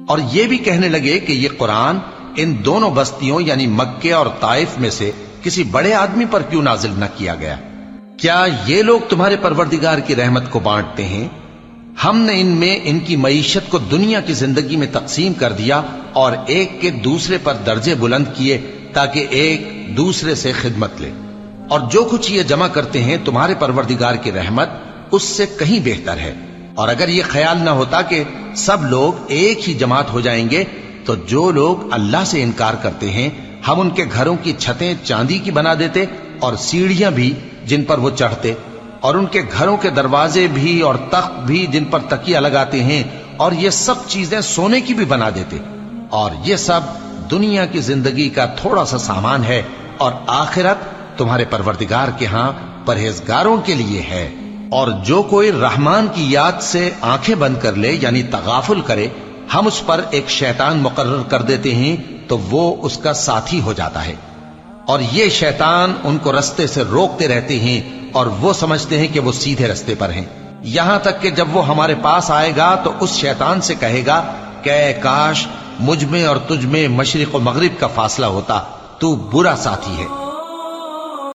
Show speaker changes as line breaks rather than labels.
اور یہ بھی کہنے لگے کہ یہ قرآن ان دونوں بستیوں یعنی مکے اور طائف میں سے کسی بڑے آدمی پر کیوں نازل نہ کیا گیا؟ کیا یہ لوگ تمہارے پروردگار کی رحمت کو بانٹتے ہیں؟ ہم نے ان میں ان کی معیشت کو دنیا کی زندگی میں تقسیم کر دیا اور ایک کے دوسرے پر درجے بلند کیے تاکہ ایک دوسرے سے خدمت لے، اور جو کچھ یہ جمع کرتے ہیں تمہارے پروردگار کی رحمت اس سے کہیں بہتر ہے۔ اور اگر یہ خیال نہ ہوتا کہ سب لوگ ایک ہی جماعت ہو جائیں گے تو جو لوگ اللہ سے انکار کرتے ہیں ہم ان کے گھروں کی چھتیں چاندی کی بنا دیتے اور سیڑھیاں بھی جن پر وہ چڑھتے، اور ان کے گھروں کے دروازے بھی اور تخت بھی جن پر تکیہ لگاتے ہیں، اور یہ سب چیزیں سونے کی بھی بنا دیتے، اور یہ سب دنیا کی زندگی کا تھوڑا سا سامان ہے، اور آخرت تمہارے پروردگار کے ہاں پرہیزگاروں کے لیے ہے۔ اور جو کوئی رحمان کی یاد سے آنکھیں بند کر لے یعنی تغافل کرے، ہم اس پر ایک شیطان مقرر کر دیتے ہیں تو وہ اس کا ساتھی ہو جاتا ہے، اور یہ شیطان ان کو رستے سے روکتے رہتے ہیں اور وہ سمجھتے ہیں کہ وہ سیدھے رستے پر ہیں، یہاں تک کہ جب وہ ہمارے پاس آئے گا تو اس شیطان سے کہے گا کہ اے کاش مجھ میں اور تجھ میں مشرق و مغرب کا فاصلہ ہوتا، تو برا ساتھی ہے۔